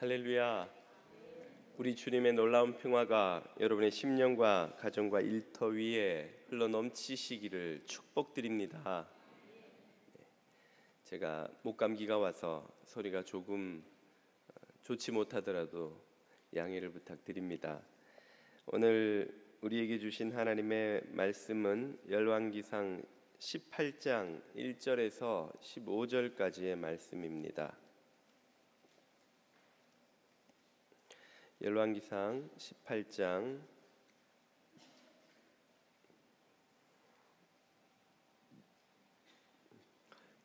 할렐루야. 우리 주님의 놀라운 평화가 여러분의 심령과 가정과 일터 위에 흘러넘치시기를 축복드립니다. 제가 목감기가 와서 소리가 조금 좋지 못하더라도 양해를 부탁드립니다. 오늘 우리에게 주신 하나님의 말씀은 열왕기상 18장 1절에서 15절까지의 말씀입니다. 열왕기상 18장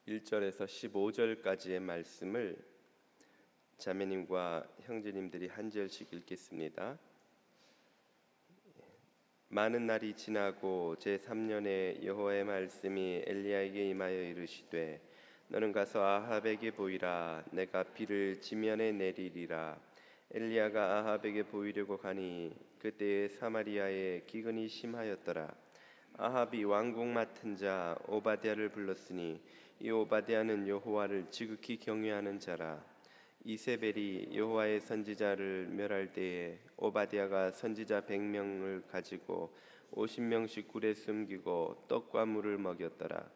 1절에서 15절까지의 말씀을 자매님과 형제님들이 한 절씩 읽겠습니다. 많은 날이 지나고 제3년에 여호와의 말씀이 엘리야에게 임하여 이르시되 너는 가서 아합에게 보이라. 내가 비를 지면에 내리리라. 엘리야가 아합에게 보이려고 가니 그때에 사마리아에 기근이 심하였더라. 아합이 왕궁 맡은 자 오바댜를 불렀으니 이 오바댜는 여호와를 지극히 경외하는 자라. 이세벨이 여호와의 선지자를 멸할 때에 오바댜가 선지자 100명을 가지고 50명씩 굴에 숨기고 떡과 물을 먹였더라.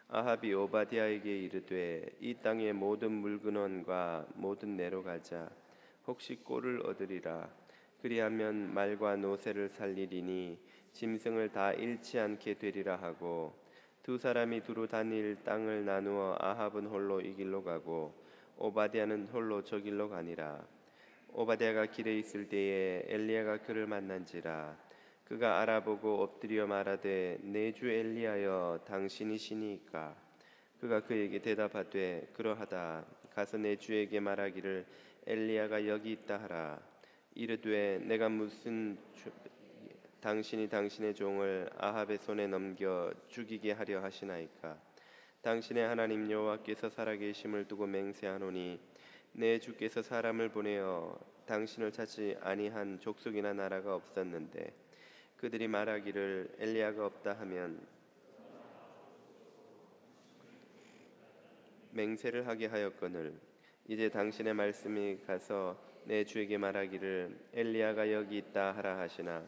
아합이 오바댜에게 이르되 이 땅의 모든 물근원과 모든 내로 가자. 혹시 꼴을 얻으리라. 그리하면 말과 노새를 살리리니 짐승을 다 잃지 않게 되리라 하고, 두 사람이 두루 다닐 땅을 나누어 아합은 홀로 이 길로 가고 오바댜는 홀로 저 길로 가니라. 오바댜가 길에 있을 때에 엘리야가 그를 만난지라. 그가 알아보고 엎드려 말하되 내 주 엘리야여 당신이시니까. 그가 그에게 대답하되 그러하다. 가서 내 주에게 말하기를 엘리야가 여기 있다 하라. 이르되 내가 무슨 당신이 당신의 종을 아합의 손에 넘겨 죽이게 하려 하시나이까. 당신의 하나님 여호와께서 살아계심을 두고 맹세하노니 내 주께서 사람을 보내어 당신을 찾지 아니한 족속이나 나라가 없었는데 그들이 말하기를 엘리야가 없다 하면 맹세를 하게 하였거늘 이제 당신의 말씀이 가서 내 주에게 말하기를 엘리야가 여기 있다 하라 하시나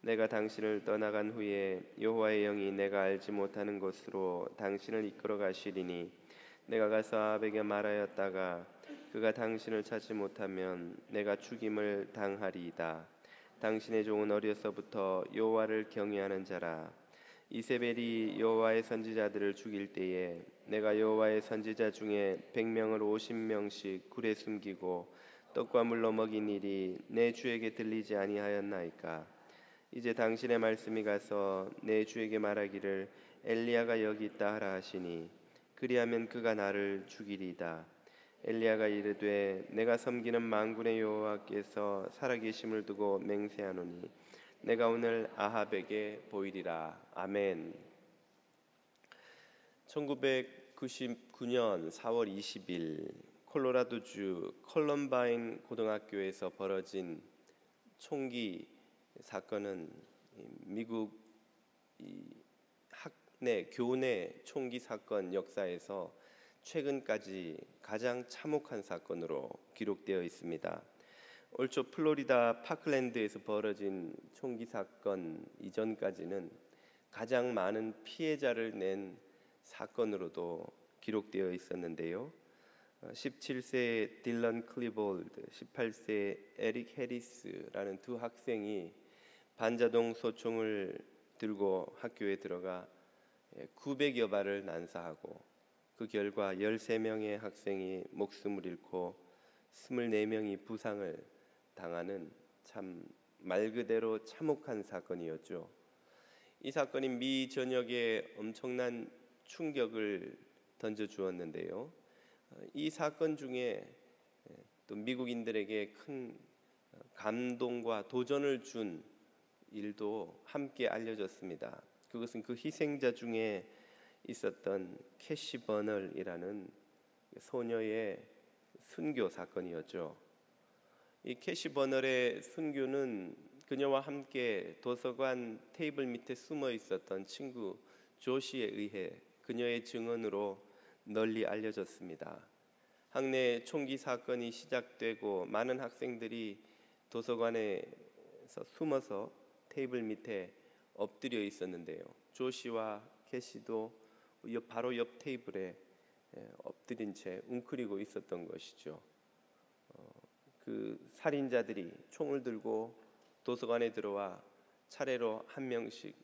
내가 당신을 떠나간 후에 여호와의 영이 내가 알지 못하는 곳으로 당신을 이끌어 가시리니 내가 가서 아합에게 말하였다가 그가 당신을 찾지 못하면 내가 죽임을 당하리이다. 당신의 종은 어려서부터 여호와를 경외하는 자라. 이세벨이 여호와의 선지자들을 죽일 때에 내가 여호와의 선지자 중에 100명을 50명씩 굴에 숨기고 떡과 물로 먹인 일이 내 주에게 들리지 아니하였나이까. 이제 당신의 말씀이 가서 내 주에게 말하기를 엘리야가 여기 있다 하라 하시니 그리하면 그가 나를 죽이리이다. 엘리야가 이르되 내가 섬기는 만군의 여호와께서 살아계심을 두고 맹세하노니 내가 오늘 아합에게 보이리라. 아멘. 1999년 4월 20일 콜로라도주 컬럼바인 고등학교에서 벌어진 총기 사건은 미국 교내 총기 사건 역사에서 최근까지 가장 참혹한 사건으로 기록되어 있습니다. 올 초 플로리다 파클랜드에서 벌어진 총기 사건 이전까지는 가장 많은 피해자를 낸 사건으로도 기록되어 있었는데요. 17세 딜런 클리볼드, 18세 에릭 해리스라는 두 학생이 반자동 소총을 들고 학교에 들어가 900여 발을 난사하고 그 결과 13명의 학생이 목숨을 잃고 24명이 부상을 당하는 참 말 그대로 참혹한 사건이었죠. 이 사건이 미 전역에 엄청난 충격을 던져주었는데요. 이 사건 중에 또 미국인들에게 큰 감동과 도전을 준 일도 함께 알려졌습니다. 그것은 그 희생자 중에 있었던 캐시 버널이라는 소녀의 순교 사건이었죠. 이 캐시 버널의 순교는 그녀와 함께 도서관 테이블 밑에 숨어 있었던 친구 조시에 의해 그녀의 증언으로 널리 알려졌습니다. 학내 총기 사건이 시작되고 많은 학생들이 도서관에서 숨어서 테이블 밑에 엎드려 있었는데요. 조시와 캐시도 바로 옆 테이블에 엎드린 채 웅크리고 있었던 것이죠. 그 살인자들이 총을 들고 도서관에 들어와 차례로 한 명씩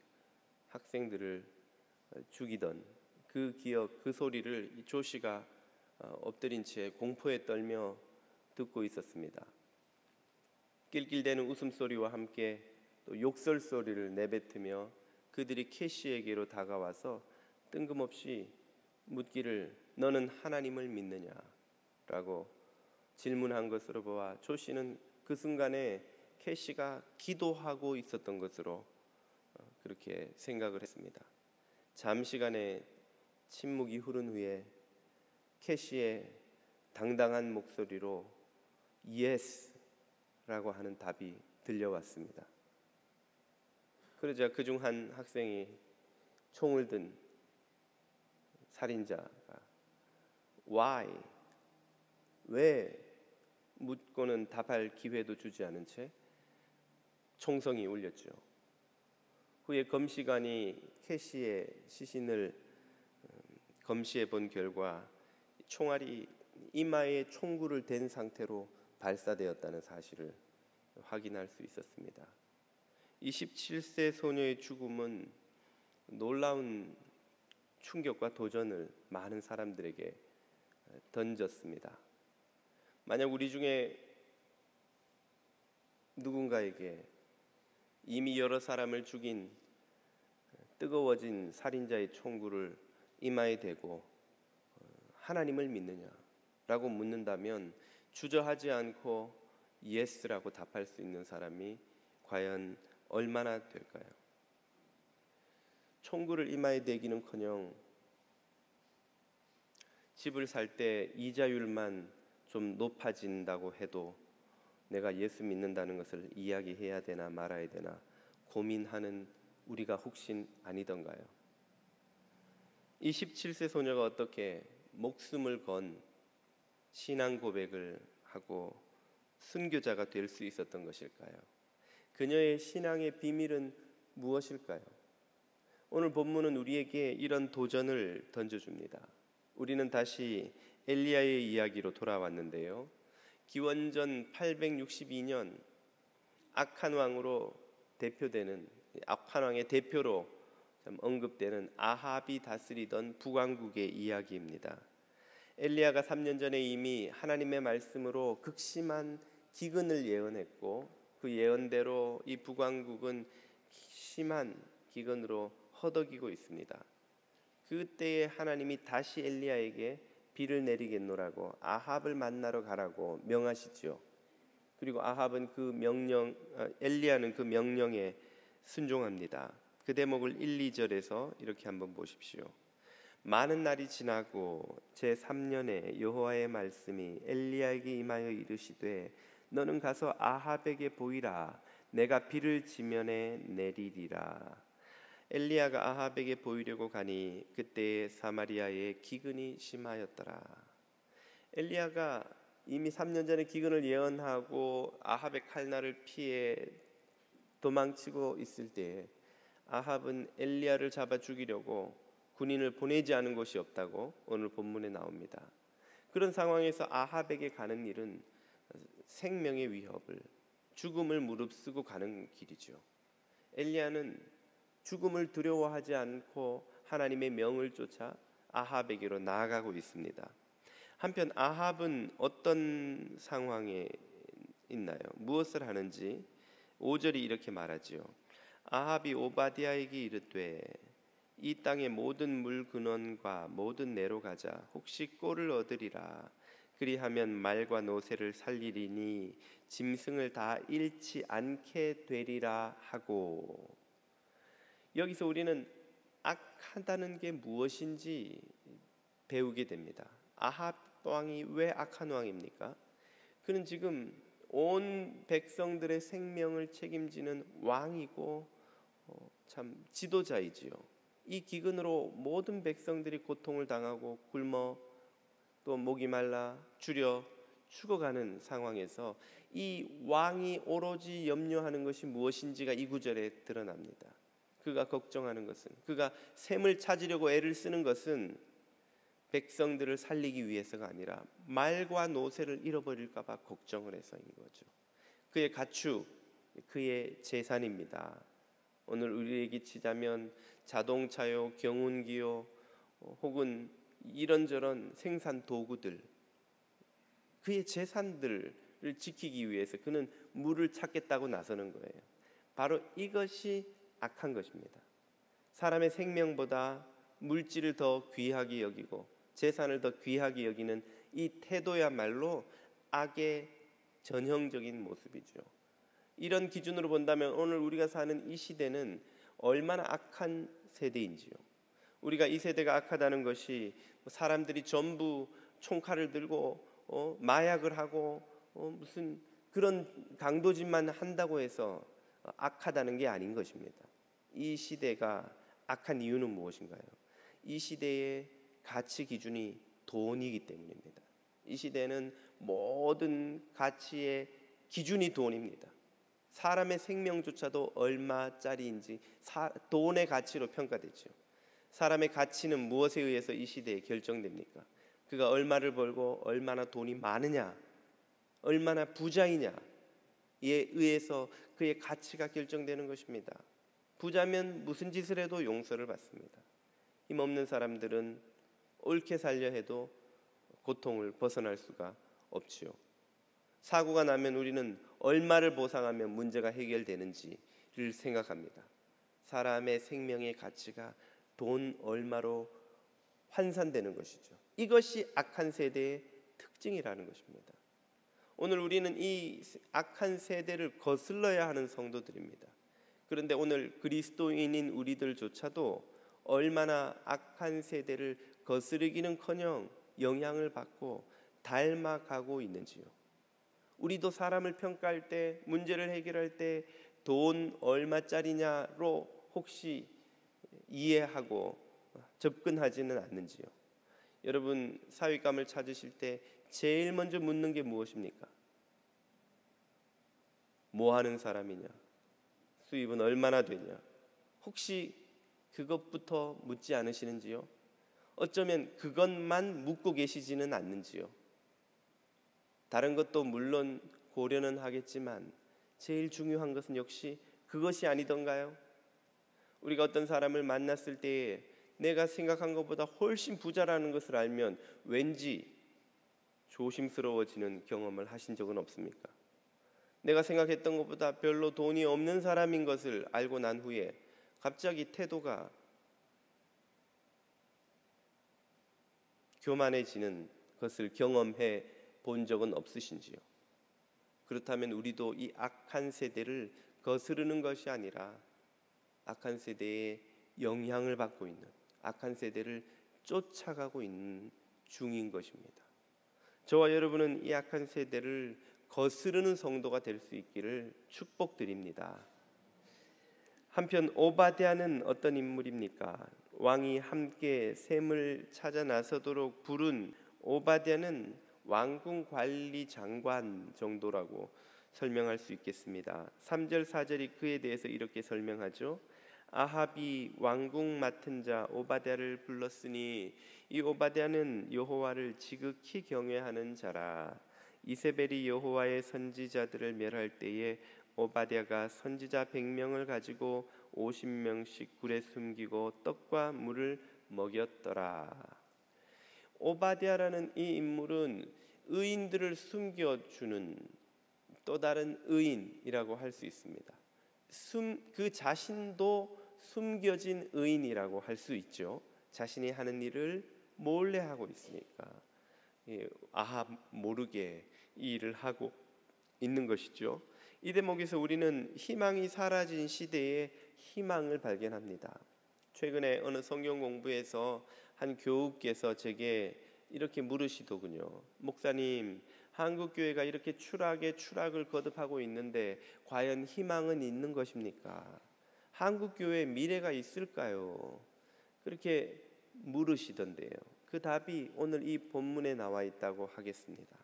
학생들을 죽이던 그 기억, 그 소리를 조시가 엎드린 채 공포에 떨며 듣고 있었습니다. 낄낄대는 웃음소리와 함께 또 욕설 소리를 내뱉으며 그들이 캐시에게로 다가와서 뜬금없이 묻기를 너는 하나님을 믿느냐? 라고 질문한 것으로 보아 조시는 그 순간에 캐시가 기도하고 있었던 것으로 그렇게 생각을 했습니다. 잠시간의 침묵이 흐른 후에 캐시의 당당한 목소리로 예스라고 하는 답이 들려왔습니다. 그러자 그중 한 학생이 총을 든 살인자가 Why? 왜? 묻고는 답할 기회도 주지 않은 채 총성이 울렸죠. 후에 검시관이 캐시의 시신을 검시해 본 결과 총알이 이마에 총구를 댄 상태로 발사되었다는 사실을 확인할 수 있었습니다. 27세 소녀의 죽음은 놀라운 충격과 도전을 많은 사람들에게 던졌습니다. 만약 우리 중에 누군가에게 이미 여러 사람을 죽인 뜨거워진 살인자의 총구를 이마에 대고 하나님을 믿느냐라고 묻는다면 주저하지 않고 예스라고 답할 수 있는 사람이 과연 얼마나 될까요? 총구를 이마에 대기는커녕 집을 살 때 이자율만 좀 높아진다고 해도 내가 예수 믿는다는 것을 이야기해야 되나 말아야 되나 고민하는 우리가 혹시 아니던가요? 27세 소녀가 어떻게 목숨을 건 신앙 고백을 하고 순교자가 될 수 있었던 것일까요? 그녀의 신앙의 비밀은 무엇일까요? 오늘 본문은 우리에게 이런 도전을 던져줍니다. 우리는 다시 엘리야의 이야기로 돌아왔는데요. 기원전 862년 악한 왕으로 대표되는 악한 왕의 대표로 언급되는 아합이 다스리던 북왕국의 이야기입니다. 엘리야가 3년 전에 이미 하나님의 말씀으로 극심한 기근을 예언했고 그 예언대로 이 북왕국은 심한 기근으로 허덕이고 있습니다. 그때에 하나님이 다시 엘리야에게 비를 내리겠노라고 아합을 만나러 가라고 명하시죠. 그리고 아합은 엘리야는 그 명령에 순종합니다. 그 대목을 1, 2절에서 이렇게 한번 보십시오. 많은 날이 지나고 제3년에 여호와의 말씀이 엘리야에게 임하여 이르시되 너는 가서 아합에게 보이라. 내가 비를 지면에 내리리라. 엘리야가 아합에게 보이려고 가니 그때 사마리아에 기근이 심하였더라. 엘리야가 이미 3년 전에 기근을 예언하고 아합의 칼날을 피해 도망치고 있을 때에 아합은 엘리야를 잡아 죽이려고 군인을 보내지 않은 곳이 없다고 오늘 본문에 나옵니다. 그런 상황에서 아합에게 가는 일은 생명의 위협을, 죽음을 무릅쓰고 가는 길이죠. 엘리야는 죽음을 두려워하지 않고 하나님의 명을 쫓아 아합에게로 나아가고 있습니다. 한편 아합은 어떤 상황에 있나요? 무엇을 하는지 5절이 이렇게 말하지요. 아합이 오바댜에게 이르되 이 땅의 모든 물 근원과 모든 내로 가자. 혹시 꼴을 얻으리라. 그리하면 말과 노새를 살리리니 짐승을 다 잃지 않게 되리라 하고. 여기서 우리는 악하다는 게 무엇인지 배우게 됩니다. 아합 왕이 왜 악한 왕입니까? 그는 지금 온 백성들의 생명을 책임지는 왕이고 참 지도자이지요. 이 기근으로 모든 백성들이 고통을 당하고 굶어 또 목이 말라 줄여 죽어가는 상황에서 이 왕이 오로지 염려하는 것이 무엇인지가 이 구절에 드러납니다. 그가 걱정하는 것은, 그가 샘을 찾으려고 애를 쓰는 것은 백성들을 살리기 위해서가 아니라 말과 노새를 잃어버릴까 봐 걱정을 해서인 거죠. 그의 가축, 그의 재산입니다. 오늘 우리에게 치자면 자동차요, 경운기요, 혹은 이런저런 생산 도구들, 그의 재산들을 지키기 위해서 그는 물을 찾겠다고 나서는 거예요. 바로 이것이 악한 것입니다. 사람의 생명보다 물질을 더 귀하게 여기고 재산을 더 귀하게 여기는 이 태도야말로 악의 전형적인 모습이죠. 이런 기준으로 본다면 오늘 우리가 사는 이 시대는 얼마나 악한 세대인지요. 우리가 이 세대가 악하다는 것이 사람들이 전부 총칼을 들고 마약을 하고 무슨 그런 강도짓만 한다고 해서 악하다는 게 아닌 것입니다. 이 시대가 악한 이유는 무엇인가요? 이 시대의 가치 기준이 돈이기 때문입니다. 이 시대는 모든 가치의 기준이 돈입니다. 사람의 생명조차도 얼마짜리인지 돈의 가치로 평가되죠. 사람의 가치는 무엇에 의해서 이 시대에 결정됩니까? 그가 얼마를 벌고 얼마나 돈이 많으냐, 얼마나 부자이냐에 의해서 그의 가치가 결정되는 것입니다. 부자면 무슨 짓을 해도 용서를 받습니다. 힘없는 사람들은 옳게 살려 해도 고통을 벗어날 수가 없지요. 사고가 나면 우리는 얼마를 보상하면 문제가 해결되는지를 생각합니다. 사람의 생명의 가치가 돈 얼마로 환산되는 것이죠. 이것이 악한 세대의 특징이라는 것입니다. 오늘 우리는 이 악한 세대를 거슬러야 하는 성도들입니다. 그런데 오늘 그리스도인인 우리들조차도 얼마나 악한 세대를 거스르기는커녕 영향을 받고 닮아가고 있는지요. 우리도 사람을 평가할 때, 문제를 해결할 때 돈 얼마짜리냐로 혹시 이해하고 접근하지는 않는지요. 여러분, 사윗감을 찾으실 때 제일 먼저 묻는 게 무엇입니까? 뭐 하는 사람이냐? 수입은 얼마나 되냐? 혹시 그것부터 묻지 않으시는지요? 어쩌면 그것만 묻고 계시지는 않는지요? 다른 것도 물론 고려는 하겠지만 제일 중요한 것은 역시 그것이 아니던가요? 우리가 어떤 사람을 만났을 때에 내가 생각한 것보다 훨씬 부자라는 것을 알면 왠지 조심스러워지는 경험을 하신 적은 없습니까? 내가 생각했던 것보다 별로 돈이 없는 사람인 것을 알고 난 후에 갑자기 태도가 교만해지는 것을 경험해 본 적은 없으신지요? 그렇다면 우리도 이 악한 세대를 거스르는 것이 아니라 악한 세대의 영향을 받고 있는, 악한 세대를 쫓아가고 있는 중인 것입니다. 저와 여러분은 이 악한 세대를 거스르는 성도가 될 수 있기를 축복드립니다. 한편 오바댜는 어떤 인물입니까? 왕이 함께 샘을 찾아 나서도록 부른 오바댜는 왕궁 관리 장관 정도라고 설명할 수 있겠습니다. 3절 4절이 그에 대해서 이렇게 설명하죠. 아합이 왕궁 맡은 자 오바댜를 불렀으니 이 오바댜는 여호와를 지극히 경외하는 자라. 이세벨이 여호와의 선지자들을 멸할 때에 오바댜가 선지자 100명을 가지고 50명씩 굴에 숨기고 떡과 물을 먹였더라. 오바댜라는 이 인물은 의인들을 숨겨주는 또 다른 의인이라고 할 수 있습니다. 그 자신도 숨겨진 의인이라고 할 수 있죠. 자신이 하는 일을 몰래 하고 있으니까 아합 모르게 이 일을 하고 있는 것이죠. 이 대목에서 우리는 희망이 사라진 시대에 희망을 발견합니다. 최근에 어느 성경 공부에서 한 교우께서 제게 이렇게 물으시더군요. 목사님, 한국 교회가 이렇게 추락을 거듭하고 있는데 과연 희망은 있는 것입니까? 한국 교회에 미래가 있을까요? 그렇게 물으시던데요. 그 답이 오늘 이 본문에 나와 있다고 하겠습니다.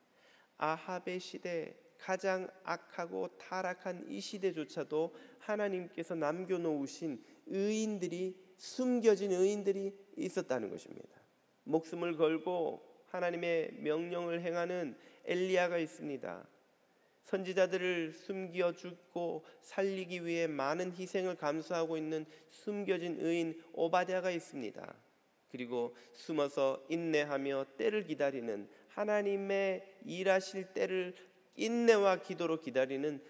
아합의 시대, 가장 악하고 타락한 이 시대조차도 하나님께서 남겨놓으신 의인들이, 숨겨진 의인들이 있었다는 것입니다. 목숨을 걸고 하나님의 명령을 행하는 엘리야가 있습니다. 선지자들을 숨겨 죽고 살리기 위해 많은 희생을 감수하고 있는 숨겨진 의인 오바댜가 있습니다. 그리고 숨어서 인내하며 때를 기다리는, 하나님의 일하실 때를 인내와 기도로 기다리는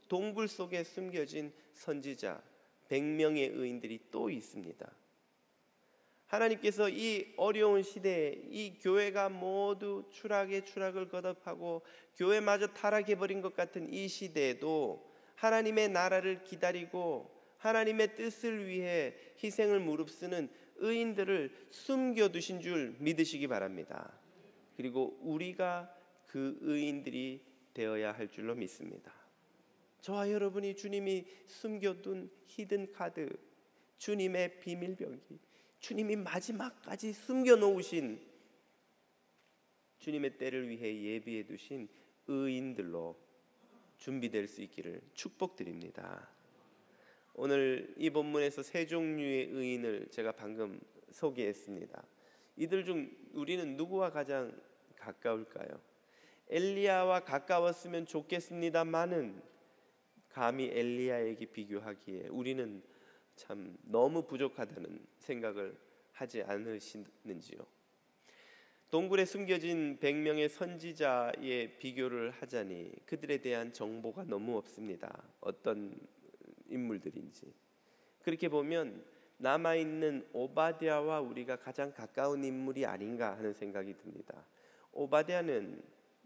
동굴 속에 숨겨진 선지자 100명의 의인들이 또 있습니다. 하나님께서 이 어려운 시대에 이 교회가 모두 추락에 추락을 거듭하고 교회마저 타락해버린 것 같은 이 시대에도 하나님의 나라를 기다리고 하나님의 뜻을 위해 희생을 무릅쓰는 의인들을 숨겨두신 줄 믿으시기 바랍니다. 그리고 우리가 그 의인들이 되어야 할 줄로 믿습니다. 저와 여러분이 주님이 숨겨둔 히든 카드, 주님의 비밀병기, 주님이 마지막까지 숨겨놓으신 주님의 때를 위해 예비해 두신 의인들로 준비될 수 있기를 축복드립니다. 오늘 이 본문에서 세 종류의 의인을 제가 방금 소개했습니다. 이들 중 우리는 누구와 가장 가까울까요? 엘리야와 가까웠으면 좋겠습니다만은 감히 엘리야에게 비교하기에 우리는 참 너무 부족하다는 생각을 하지 않으시는지요? 동굴에 숨겨진 100명의 선지자의 비교를 하자니 그들에 대한 정보가 너무 없습니다. 어떤 인물들인지. 그렇게 보면 남아있는 오바댜와 우리가 가장 가까운 인물이 아닌가 하는 생각이 듭니다. 오바댜는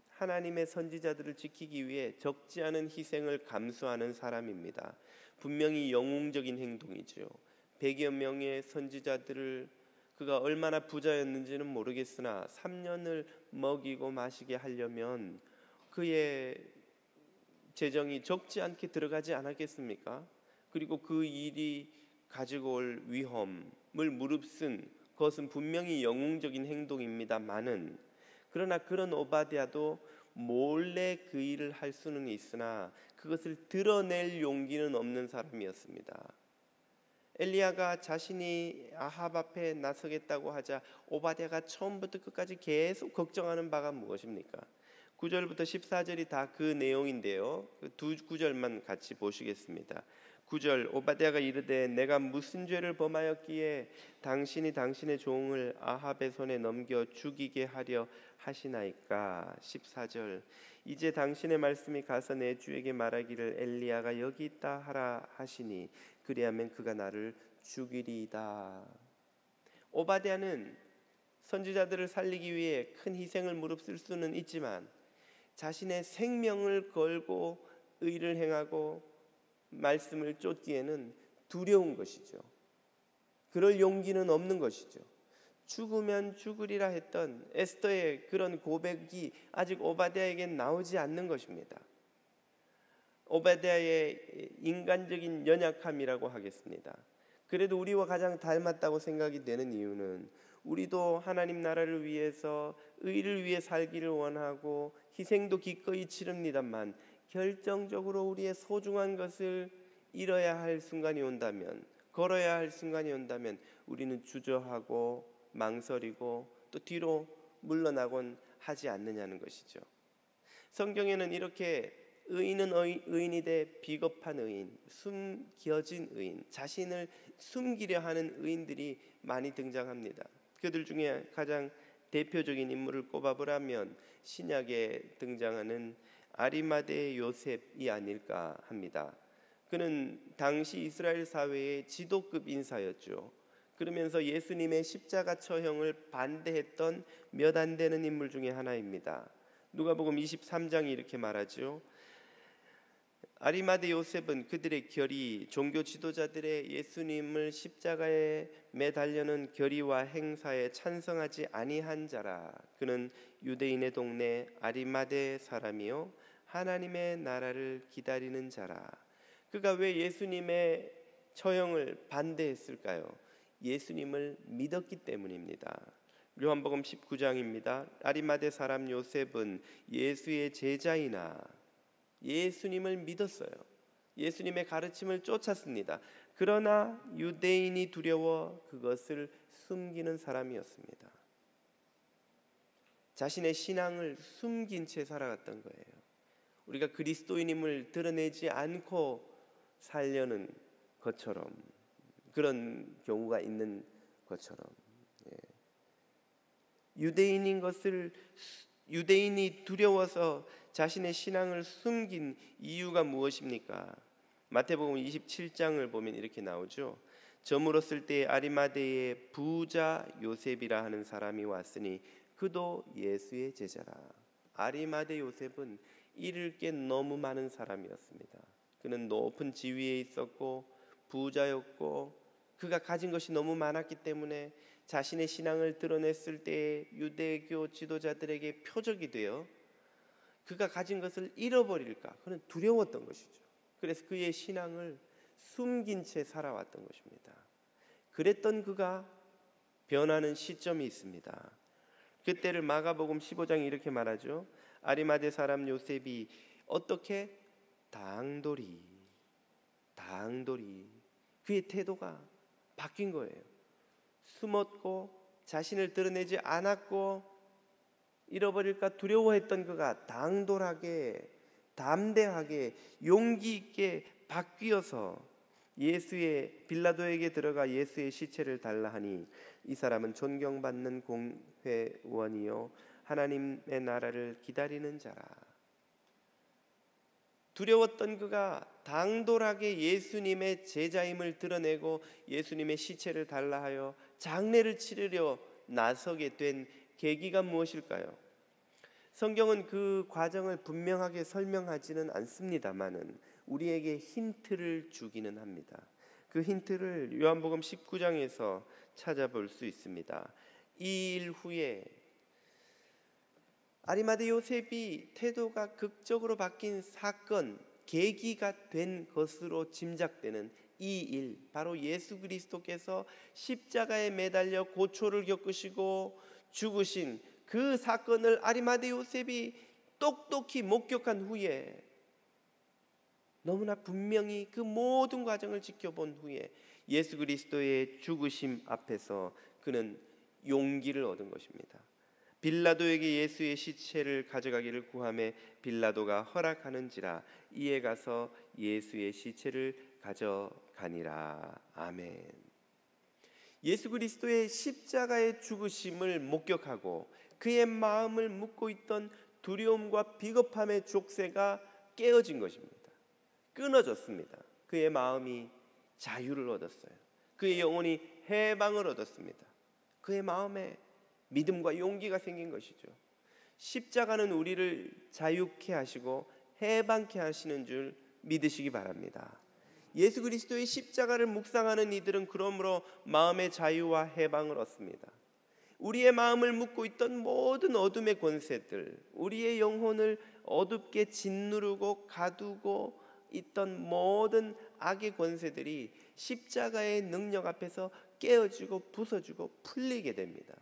하나님의 선지자들을 지키기 위해 적지 않은 희생을 감수하는 사람입니다. 분명히 영웅적인 행동이죠. 100여 명의 선지자들을 그가 얼마나 부자였는지는 모르겠으나 3년을 먹이고 마시게 하려면 그의 재정이 적지 않게 들어가지 않았겠습니까? 그리고 그 일이 가지고 올 위험을 무릅쓴 그것은 분명히 영웅적인 행동입니다만은, 그러나 그런 오바댜도 몰래 그 일을 할 수는 있으나 그것을 드러낼 용기는 없는 사람이었습니다. 엘리야가 자신이 아합 앞에 나서겠다고 하자 오바댜가 처음부터 끝까지 계속 걱정하는 바가 무엇입니까? 9절부터 14절이 다 그 내용인데요. 그 두 구절만 같이 보시겠습니다. 9절, 오바댜가 이르되 내가 무슨 죄를 범하였기에 당신이 당신의 종을 아합의 손에 넘겨 죽이게 하려 하시나이까? 14절, 이제 당신의 말씀이 가서 내 주에게 말하기를 엘리야가 여기 있다 하라 하시니 그리하면 그가 나를 죽이리이다. 오바댜는 선지자들을 살리기 위해 큰 희생을 무릅쓸 수는 있지만 자신의 생명을 걸고 의를 행하고 말씀을 쫓기에는 두려운 것이죠. 그럴 용기는 없는 것이죠. 죽으면 죽으리라 했던 에스더의 그런 고백이 아직 오바댜에겐 나오지 않는 것입니다. 오바댜의 인간적인 연약함이라고 하겠습니다. 그래도 우리와 가장 닮았다고 생각이 되는 이유는 우리도 하나님 나라를 위해서 의를 위해 살기를 원하고 희생도 기꺼이 치릅니다만 결정적으로 우리의 소중한 것을 잃어야 할 순간이 온다면, 걸어야 할 순간이 온다면 우리는 주저하고 망설이고 또 뒤로 물러나곤 하지 않느냐는 것이죠. 성경에는 이렇게 의인은 의인이되 비겁한 의인, 숨겨진 의인, 자신을 숨기려 하는 의인들이 많이 등장합니다. 그들 중에 가장 대표적인 인물을 꼽아보라면 신약에 등장하는 아리마대 요셉이 아닐까 합니다. 그는 당시 이스라엘 사회의 지도급 인사였죠. 그러면서 예수님의 십자가 처형을 반대했던 몇 안 되는 인물 중에 하나입니다. 누가복음 23장이 이렇게 말하죠. 아리마대 요셉은 그들의 결의, 종교 지도자들의 예수님을 십자가에 매달려는 결의와 행사에 찬성하지 아니한 자라. 그는 유대인의 동네 아리마대 사람이요 하나님의 나라를 기다리는 자라. 그가 왜 예수님의 처형을 반대했을까요? 예수님을 믿었기 때문입니다. 요한복음 19장입니다. 아리마대 사람 요셉은 예수의 제자이나 예수님을 믿었어요. 예수님의 가르침을 쫓았습니다. 그러나 유대인이 두려워 그것을 숨기는 사람이었습니다. 자신의 신앙을 숨긴 채 살아갔던 거예요. 우리가 그리스도인임을 드러내지 않고 살려는 것처럼, 그런 경우가 있는 것처럼, 유대인이 두려워서 자신의 신앙을 숨긴 이유가 무엇입니까? 마태복음 27장을 보면 이렇게 나오죠. 저물었을 때 아리마대의 부자 요셉이라 하는 사람이 왔으니 그도 예수의 제자라. 아리마대 요셉은 잃을 게 너무 많은 사람이었습니다. 그는 높은 지위에 있었고 부자였고 그가 가진 것이 너무 많았기 때문에 자신의 신앙을 드러냈을 때 유대교 지도자들에게 표적이 되어 그가 가진 것을 잃어버릴까 그는 두려웠던 것이죠. 그래서 그의 신앙을 숨긴 채 살아왔던 것입니다. 그랬던 그가 변하는 시점이 있습니다. 그때를 마가복음 15장이 이렇게 말하죠. 아리마대 사람 요셉이 어떻게 당돌이 그의 태도가 바뀐 거예요. 숨었고 자신을 드러내지 않았고 잃어버릴까 두려워했던 그가 당돌하게 담대하게 용기 있게 바뀌어서 예수의 빌라도에게 들어가 예수의 시체를 달라 하니 이 사람은 존경받는 공회원이요 하나님의 나라를 기다리는 자라. 두려웠던 그가 당돌하게 예수님의 제자임을 드러내고 예수님의 시체를 달라 하여 장례를 치르려 나서게 된 계기가 무엇일까요? 성경은 그 과정을 분명하게 설명하지는 않습니다만은 우리에게 힌트를 주기는 합니다. 그 힌트를 요한복음 19장에서 찾아볼 수 있습니다. 이 일 후에 아리마대 요셉이 태도가 극적으로 바뀐 사건, 계기가 된 것으로 짐작되는 이 일, 바로 예수 그리스도께서 십자가에 매달려 고초를 겪으시고 죽으신 그 사건을 아리마대 요셉이 똑똑히 목격한 후에 너무나 분명히 그 모든 과정을 지켜본 후에 예수 그리스도의 죽으심 앞에서 그는 용기를 얻은 것입니다. 빌라도에게 예수의 시체를 가져가기를 구하매 빌라도가 허락하는지라 이에 가서 예수의 시체를 가져가니라. 아멘. 예수 그리스도의 십자가의 죽으심을 목격하고 그의 마음을 묶고 있던 두려움과 비겁함의 족쇄가 깨어진 것입니다. 끊어졌습니다. 그의 마음이 자유를 얻었어요. 그의 영혼이 해방을 얻었습니다. 그의 마음에 믿음과 용기가 생긴 것이죠. 십자가는 우리를 자유케 하시고 해방케 하시는 줄 믿으시기 바랍니다. 예수 그리스도의 십자가를 묵상하는 이들은 그러므로 마음의 자유와 해방을 얻습니다. 우리의 마음을 묶고 있던 모든 어둠의 권세들, 우리의 영혼을 어둡게 짓누르고 가두고 있던 모든 악의 권세들이 십자가의 능력 앞에서 깨어지고 부서지고 풀리게 됩니다.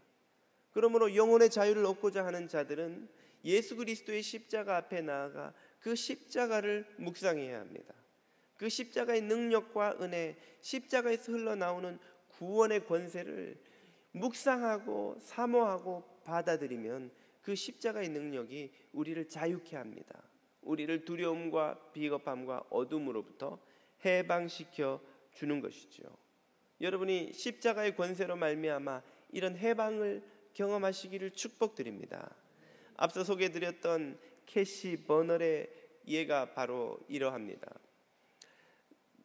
그러므로 영혼의 자유를 얻고자 하는 자들은 예수 그리스도의 십자가 앞에 나아가 그 십자가를 묵상해야 합니다. 그 십자가의 능력과 은혜, 십자가에서 흘러나오는 구원의 권세를 묵상하고 사모하고 받아들이면 그 십자가의 능력이 우리를 자유케 합니다. 우리를 두려움과 비겁함과 어둠으로부터 해방시켜 주는 것이죠. 여러분이 십자가의 권세로 말미암아 이런 해방을 경험하시기를 축복드립니다. 앞서 소개해드렸던 캐시 버널의 예가 바로 이러합니다.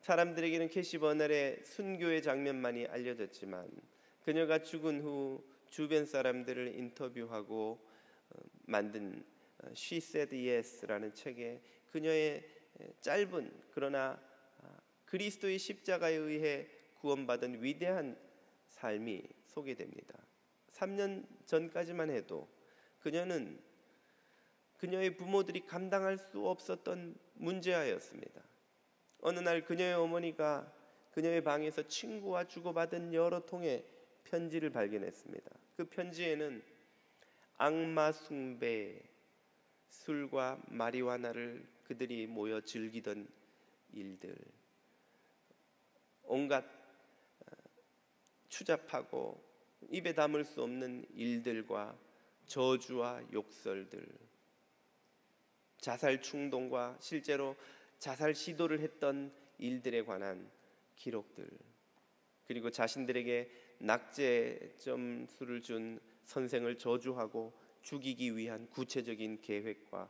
사람들에게는 캐시 버널의 순교의 장면만이 알려졌지만 그녀가 죽은 후 주변 사람들을 인터뷰하고 만든 She Said Yes라는 책에 그녀의 짧은 그러나 그리스도의 십자가에 의해 구원받은 위대한 삶이 소개됩니다. 3년 전까지만 해도 그녀는 그녀의 부모들이 감당할 수 없었던 문제아였습니다. 어느 날 그녀의 어머니가 그녀의 방에서 친구와 주고받은 여러 통의 편지를 발견했습니다. 그 그 편지에는 악마 숭배, 술과 마리화나를 그들이 모여 즐기던 일들, 온갖 추잡하고 입에 담을 수 없는 일들과 저주와 욕설들, 자살 충동과 실제로 자살 시도를 했던 일들에 관한 기록들, 그리고 자신들에게 낙제 점수를 준 선생을 저주하고 죽이기 위한 구체적인 계획과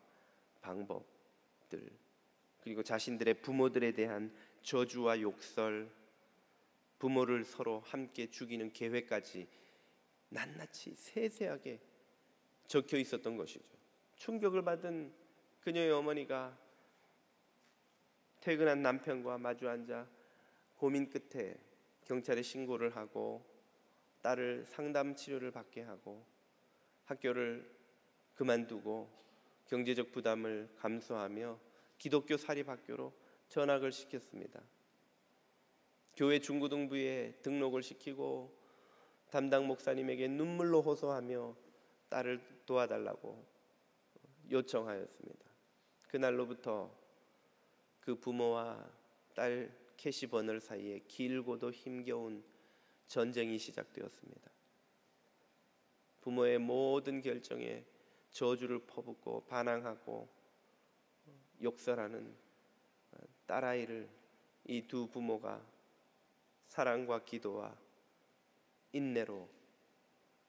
방법들, 그리고 자신들의 부모들에 대한 저주와 욕설, 부모를 서로 함께 죽이는 계획까지 낱낱이 세세하게 적혀 있었던 것이죠. 충격을 받은 그녀의 어머니가 퇴근한 남편과 마주 앉아 고민 끝에 경찰에 신고를 하고 딸을 상담 치료를 받게 하고 학교를 그만두고 경제적 부담을 감수하며 기독교 사립학교로 전학을 시켰습니다. 교회 중고등부에 등록을 시키고 담당 목사님에게 눈물로 호소하며 딸을 도와달라고 요청하였습니다. 그날로부터 그 부모와 딸 캐시 버널 사이에 길고도 힘겨운 전쟁이 시작되었습니다. 부모의 모든 결정에 저주를 퍼붓고 반항하고 욕설하는 딸아이를 이 두 부모가 사랑과 기도와 인내로,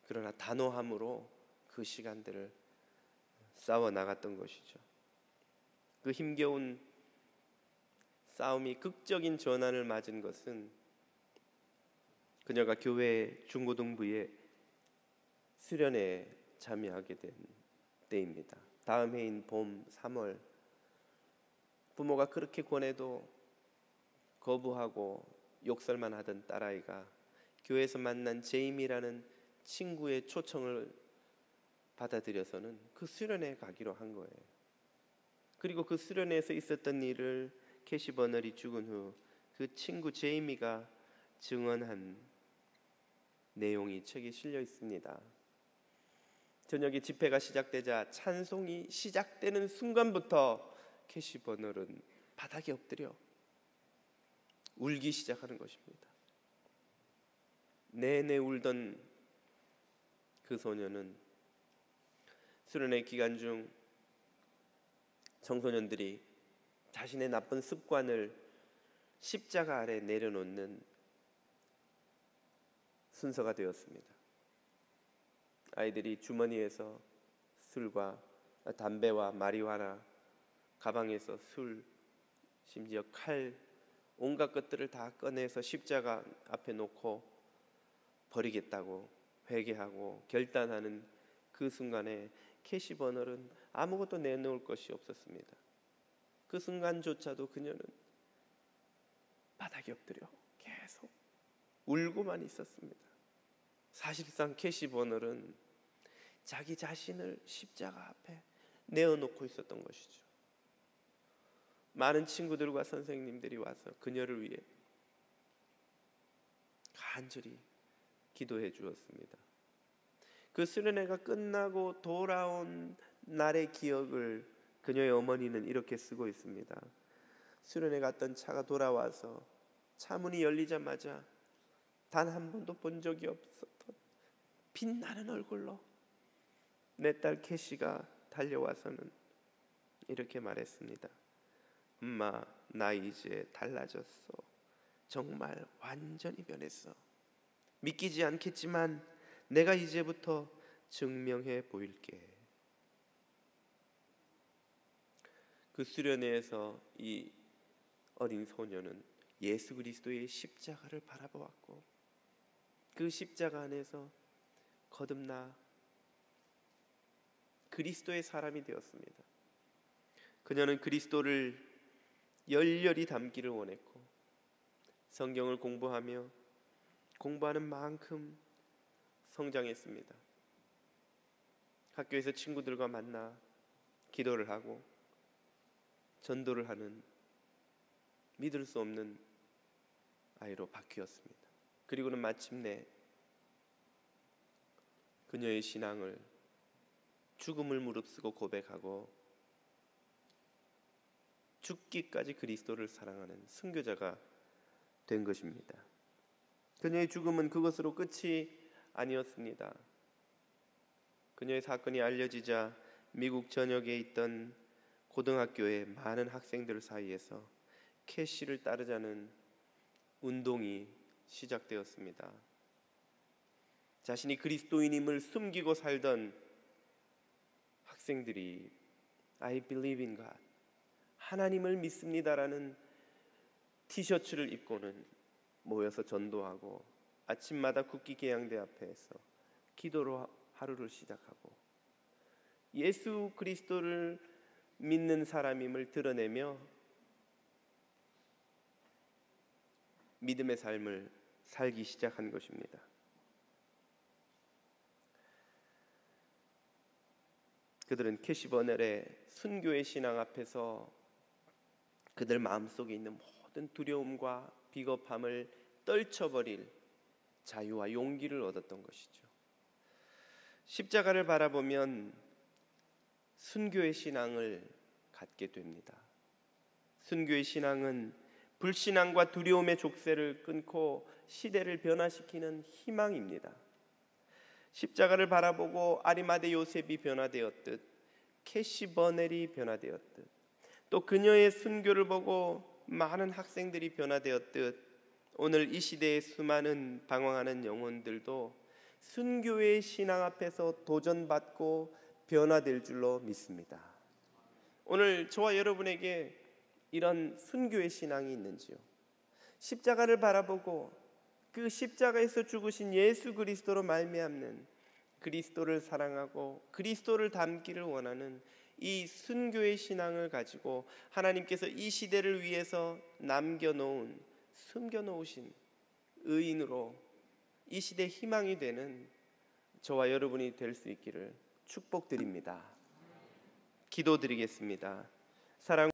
그러나 단호함으로 그 시간들을 싸워 나갔던 것이죠. 그 힘겨운 싸움이 극적인 전환을 맞은 것은 그녀가 교회 중고등부의 수련회에 참여하게 된 때입니다. 다음 해인 봄 3월, 부모가 그렇게 권해도 거부하고 욕설만 하던 딸아이가 교회에서 만난 제임이라는 친구의 초청을 받아들여서는 그 수련회에 가기로 한 거예요. 그리고 그 수련회에서 있었던 일을 캐시 버널이 죽은 후 그 친구 제이미가 증언한 내용이 책에 실려 있습니다. 저녁에 집회가 시작되자 찬송이 시작되는 순간부터 캐시 버널은 바닥에 엎드려 울기 시작하는 것입니다. 내내 울던 그 소녀는 수련회 기간 중 청소년들이 자신의 나쁜 습관을 십자가 아래 내려놓는 순서가 되었습니다. 아이들이 주머니에서 술과 담배와 마리화나, 가방에서 술, 심지어 칼, 온갖 것들을 다 꺼내서 십자가 앞에 놓고 버리겠다고 회개하고 결단하는 그 순간에 캐시 버널은 아무것도 내놓을 것이 없었습니다. 그 순간조차도 그녀는 바닥에 엎드려 계속 울고만 있었습니다. 사실상 캐시 버널은 자기 자신을 십자가 앞에 내어놓고 있었던 것이죠. 많은 친구들과 선생님들이 와서 그녀를 위해 간절히 기도해 주었습니다. 그 수련회가 끝나고 돌아온 날의 기억을 그녀의 어머니는 이렇게 쓰고 있습니다. 수련회 갔던 차가 돌아와서 차 문이 열리자마자 단 한 번도 본 적이 없었던 빛나는 얼굴로 내 딸 캐시가 달려와서는 이렇게 말했습니다. 엄마, 나 이제 달라졌어. 정말 완전히 변했어. 믿기지 않겠지만 내가 이제부터 증명해 보일게. 그 수련회에서 이 어린 소녀는 예수 그리스도의 십자가를 바라보았고 그 십자가 안에서 거듭나 그리스도의 사람이 되었습니다. 그녀는 그리스도를 열렬히 닮기를 원했고 성경을 공부하며 공부하는 만큼 성장했습니다. 학교에서 친구들과 만나 기도를 하고 전도를 하는 믿을 수 없는 아이로 바뀌었습니다. 그리고는 마침내 그녀의 신앙을 죽음을 무릅쓰고 고백하고 죽기까지 그리스도를 사랑하는 순교자가 된 것입니다. 그녀의 죽음은 그것으로 끝이 아니었습니다. 그녀의 사건이 알려지자 미국 전역에 있던 고등학교의 많은 학생들 사이에서 캐시를 따르자는 운동이 시작되었습니다. 자신이 그리스도인임을 숨기고 살던 학생들이 I believe in God, 하나님을 믿습니다라는 티셔츠를 입고는 모여서 전도하고 아침마다 국기 계양대 앞에서 기도로 하루를 시작하고 예수 그리스도를 믿는 사람임을 드러내며 믿음의 삶을 살기 시작한 것입니다. 그들은 캐시 버넬의 순교의 신앙 앞에서 그들 마음속에 있는 모든 두려움과 비겁함을 떨쳐버릴 자유와 용기를 얻었던 것이죠. 십자가를 바라보면 순교의 신앙을 갖게 됩니다. 순교의 신앙은 불신앙과 두려움의 족쇄를 끊고 시대를 변화시키는 희망입니다. 십자가를 바라보고 아리마대 요셉이 변화되었듯 캐시 버넬이 변화되었듯 또 그녀의 순교를 보고 많은 학생들이 변화되었듯 오늘 이 시대의 수많은 방황하는 영혼들도 순교의 신앙 앞에서 도전받고 변화될 줄로 믿습니다. 오늘 저와 여러분에게 이런 순교의 신앙이 있는지요? 십자가를 바라보고 그 십자가에서 죽으신 예수 그리스도로 말미암는 그리스도를 사랑하고 그리스도를 닮기를 원하는 이 순교의 신앙을 가지고 하나님께서 이 시대를 위해서 남겨놓은 숨겨놓으신 의인으로 이 시대 희망이 되는 저와 여러분이 될 수 있기를 축복드립니다. 기도드리겠습니다. 사랑